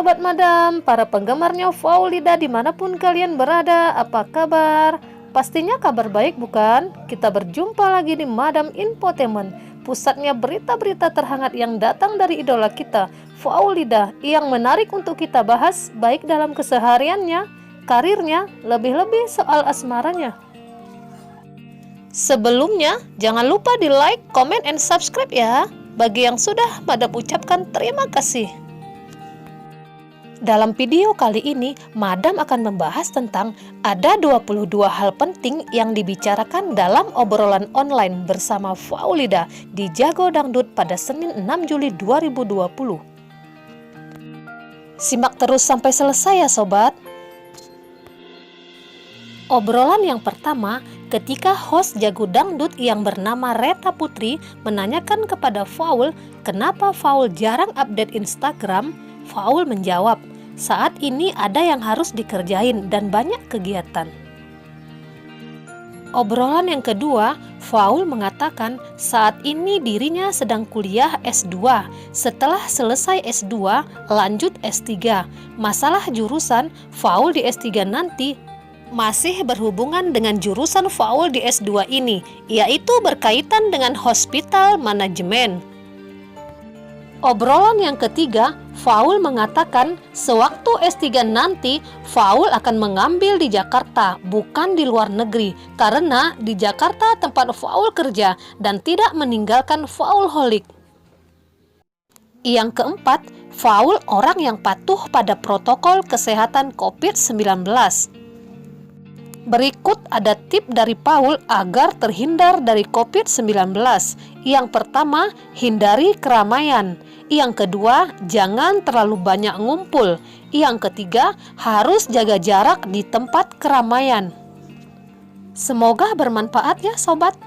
Sobat Madam, para penggemarnya Faulida dimanapun kalian berada, apa kabar? Pastinya kabar baik bukan? Kita berjumpa lagi di Madam Infotainment, pusatnya berita-berita terhangat yang datang dari idola kita, Faulida, yang menarik untuk kita bahas baik dalam kesehariannya, karirnya, lebih-lebih soal asmaranya. Sebelumnya, jangan lupa di like, comment, and subscribe ya. Bagi yang sudah, Madam ucapkan terima kasih. Dalam video kali ini, Madam akan membahas tentang ada 22 hal penting yang dibicarakan dalam obrolan online bersama Faulida di Jago Dangdut pada Senin 6 Juli 2020. Simak terus sampai selesai ya sobat. Obrolan yang pertama, ketika host Jago Dangdut yang bernama Reta Putri menanyakan kepada Faul kenapa Faul jarang update Instagram, Faul menjawab, saat ini ada yang harus dikerjain dan banyak kegiatan. Obrolan yang kedua, Faul mengatakan saat ini dirinya sedang kuliah S2. Setelah selesai S2, lanjut S3. Masalah jurusan, Faul di S3 nanti masih berhubungan dengan jurusan Faul di S2 ini, yaitu berkaitan dengan hospital management. Obrolan yang ketiga, Faul mengatakan sewaktu S3 nanti Faul akan mengambil di Jakarta, bukan di luar negeri, karena di Jakarta tempat Faul kerja dan tidak meninggalkan Faulholic. Yang keempat, Faul orang yang patuh pada protokol kesehatan COVID-19. Berikut ada tip dari Faul agar terhindar dari COVID-19. Yang pertama, hindari keramaian. Yang kedua, jangan terlalu banyak ngumpul. Yang ketiga, harus jaga jarak di tempat keramaian. Semoga bermanfaat ya sobat.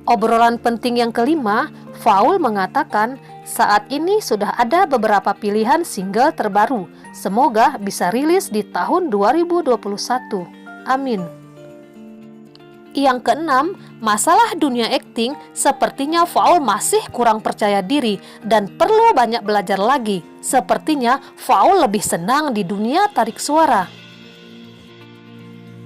Obrolan penting yang kelima, Faul mengatakan saat ini sudah ada beberapa pilihan single terbaru. Semoga bisa rilis di tahun 2021. Amin. Yang keenam, masalah dunia akting sepertinya Faul masih kurang percaya diri dan perlu banyak belajar lagi. Sepertinya Faul lebih senang di dunia tarik suara.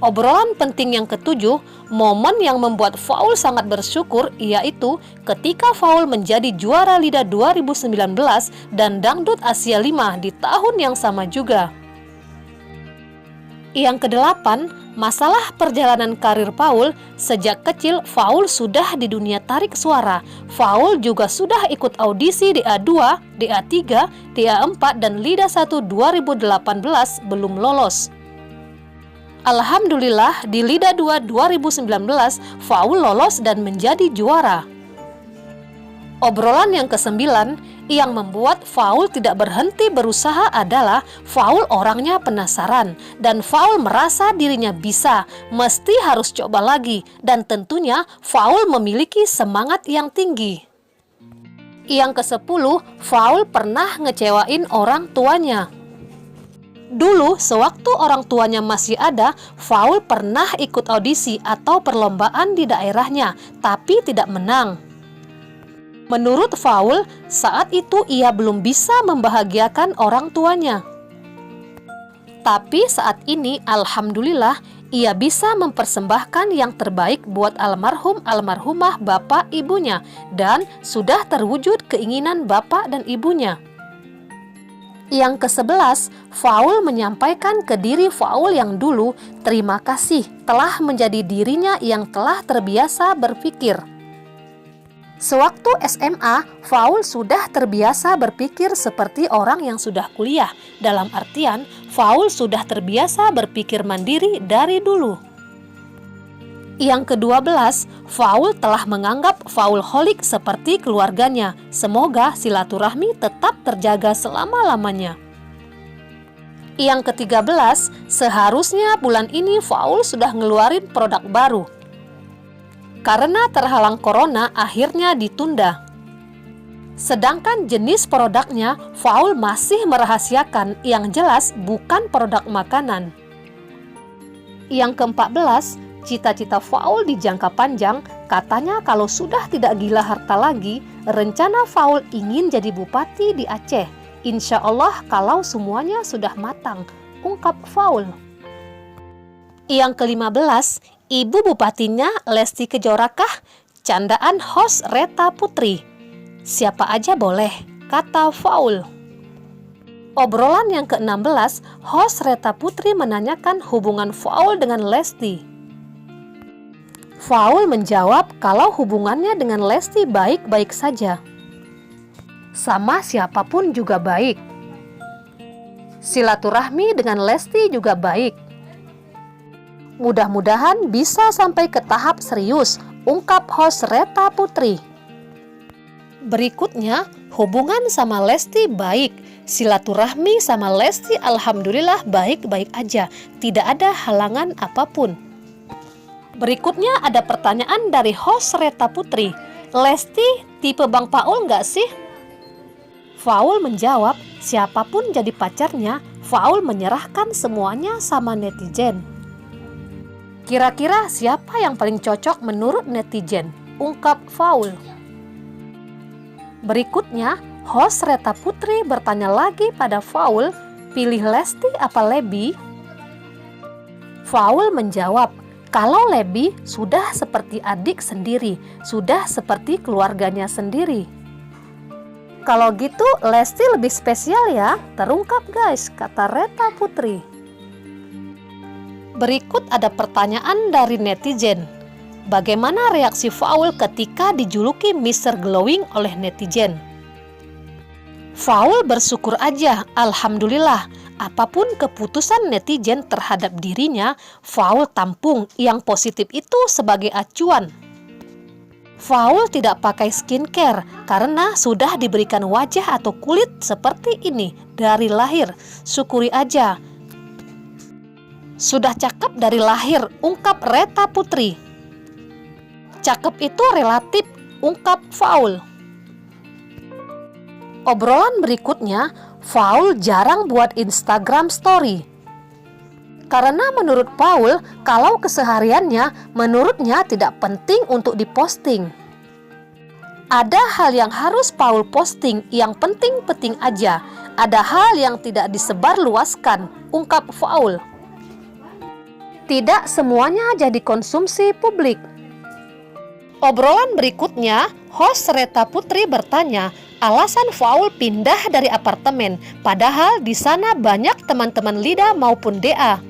Obrolan penting yang ketujuh, momen yang membuat Faul sangat bersyukur yaitu ketika Faul menjadi juara LIDA 2019 dan Dangdut Asia 5 di tahun yang sama juga. Yang kedelapan, masalah perjalanan karir Faul. Sejak kecil Faul sudah di dunia tarik suara. Faul juga sudah ikut audisi DA2, DA3, DA4 dan LIDA 1 2018 belum lolos. Alhamdulillah di LIDA 2 2019 Faul lolos dan menjadi juara. Obrolan yang kesembilan, yang membuat Faul tidak berhenti berusaha adalah Faul orangnya penasaran dan Faul merasa dirinya bisa, mesti harus coba lagi dan tentunya Faul memiliki semangat yang tinggi. Yang ke-10, Faul pernah ngecewain orang tuanya. Dulu sewaktu orang tuanya masih ada, Faul pernah ikut audisi atau perlombaan di daerahnya tapi tidak menang. Menurut Faul, saat itu ia belum bisa membahagiakan orang tuanya. Tapi saat ini, alhamdulillah, ia bisa mempersembahkan yang terbaik buat almarhumah bapak ibunya dan sudah terwujud keinginan bapak dan ibunya. Yang ke-11, Faul menyampaikan ke diri Faul yang dulu, terima kasih telah menjadi dirinya yang telah terbiasa berpikir. Sewaktu SMA, Faul sudah terbiasa berpikir seperti orang yang sudah kuliah. Dalam artian, Faul sudah terbiasa berpikir mandiri dari dulu. Yang ke-12, Faul telah menganggap Faulholic seperti keluarganya. Semoga silaturahmi tetap terjaga selama-lamanya. Yang ke-13, seharusnya bulan ini Faul sudah ngeluarin produk baru. Karena terhalang corona akhirnya ditunda. Sedangkan jenis produknya Faul masih merahasiakan, yang jelas bukan produk makanan. Yang ke-14, cita-cita Faul di jangka panjang katanya kalau sudah tidak gila harta lagi, rencana Faul ingin jadi bupati di Aceh. Insya Allah kalau semuanya sudah matang, ungkap Faul. Yang ke-15, Ibu Bupatinya Lesti Kejorakah? Candaan host Reta Putri. Siapa aja boleh, kata Faul. Obrolan yang ke-16, host Reta Putri menanyakan hubungan Faul dengan Lesti. Faul menjawab kalau hubungannya dengan Lesti baik-baik saja. Sama siapapun juga baik. Silaturahmi dengan Lesti juga baik. Mudah-mudahan bisa sampai ke tahap serius, ungkap host Reta Putri. Berikutnya, hubungan sama Lesti baik. Silaturahmi sama Lesti alhamdulillah baik-baik aja. Tidak ada halangan apapun. Berikutnya ada pertanyaan dari host Reta Putri. Lesti tipe Bang Paul nggak sih? Faul menjawab, siapapun jadi pacarnya, Faul menyerahkan semuanya sama netizen. Kira-kira siapa yang paling cocok menurut netizen? Ungkap Faul. Berikutnya, host Reta Putri bertanya lagi pada Faul, pilih Lesti apa Lebi? Faul menjawab, kalau Lebi sudah seperti adik sendiri, sudah seperti keluarganya sendiri. Kalau gitu Lesti lebih spesial ya, terungkap guys, kata Reta Putri. Berikut ada pertanyaan dari netizen. Bagaimana reaksi Faul ketika dijuluki Mr. Glowing oleh netizen? Faul bersyukur aja, alhamdulillah. Apapun keputusan netizen terhadap dirinya, Faul tampung yang positif itu sebagai acuan. Faul tidak pakai skincare karena sudah diberikan wajah atau kulit seperti ini dari lahir. Syukuri aja. Sudah cakep dari lahir, ungkap Reta Putri. Cakep itu relatif, ungkap Faul. Obrolan berikutnya, Faul jarang buat Instagram story. Karena menurut Faul, kalau kesehariannya menurutnya tidak penting untuk diposting. Ada hal yang harus Faul posting, yang penting-penting aja. Ada hal yang tidak disebarluaskan, ungkap Faul. Tidak semuanya jadi konsumsi publik. Obrolan berikutnya, host Reta Putri bertanya, alasan Faul pindah dari apartemen, padahal di sana banyak teman-teman Lida maupun DA.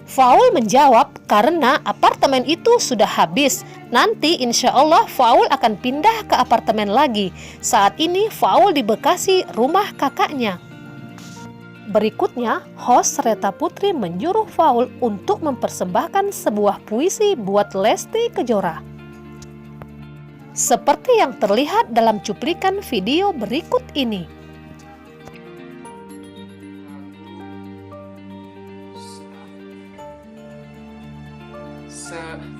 Faul menjawab, karena apartemen itu sudah habis. Nanti insya Allah Faul akan pindah ke apartemen lagi. Saat ini Faul di Bekasi, rumah kakaknya. Berikutnya, host Reta Putri menyuruh Faul untuk mempersembahkan sebuah puisi buat Lesti Kejora. Seperti yang terlihat dalam cuplikan video berikut ini.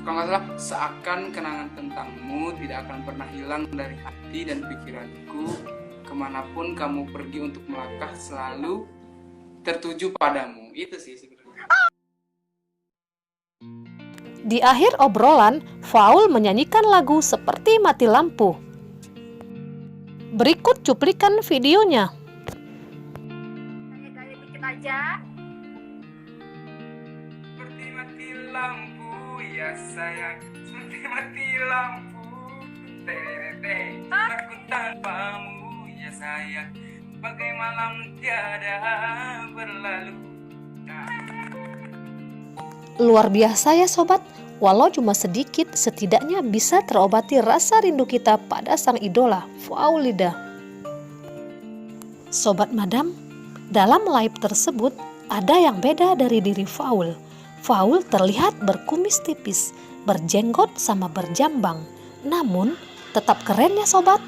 Kalau nggak salah, seakan kenangan tentangmu tidak akan pernah hilang dari hati dan pikiranku. Kemanapun kamu pergi untuk melangkah, selalu tertuju padamu. Itu sih sebenarnya. Di akhir obrolan, Faul menyanyikan lagu Seperti Mati Lampu. Berikut cuplikan videonya. Gaya dikit aja. Seperti mati lampu ya sayang, seperti mati lampu. Aku tanpamu ya sayang, bagai malam tiada berlalu. Luar biasa ya sobat, walau cuma sedikit, setidaknya bisa terobati rasa rindu kita pada sang idola, Faulida. Sobat Madam, dalam live tersebut ada yang beda dari diri Faul. Faul terlihat berkumis tipis, berjenggot sama berjambang, namun tetap keren ya sobat.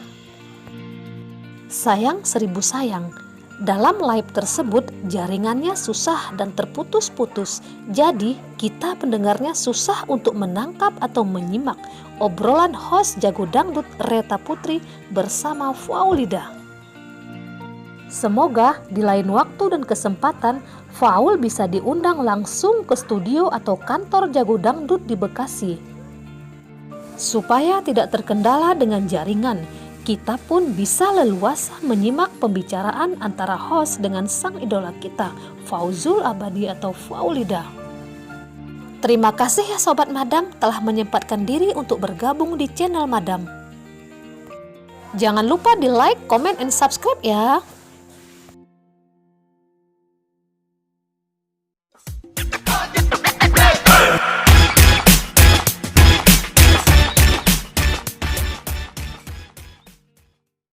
Sayang seribu sayang, dalam live tersebut jaringannya susah dan terputus-putus, jadi kita pendengarnya susah untuk menangkap atau menyimak obrolan host jago dangdut Reta Putri bersama Faulida. Semoga di lain waktu dan kesempatan Faul bisa diundang langsung ke studio atau kantor jago dangdut di Bekasi. Supaya tidak terkendala dengan jaringan, kita pun bisa leluasa menyimak pembicaraan antara host dengan sang idola kita, Fauzul Abadi atau Faulida. Terima kasih ya Sobat Madam telah menyempatkan diri untuk bergabung di channel Madam. Jangan lupa di like, comment, and subscribe ya.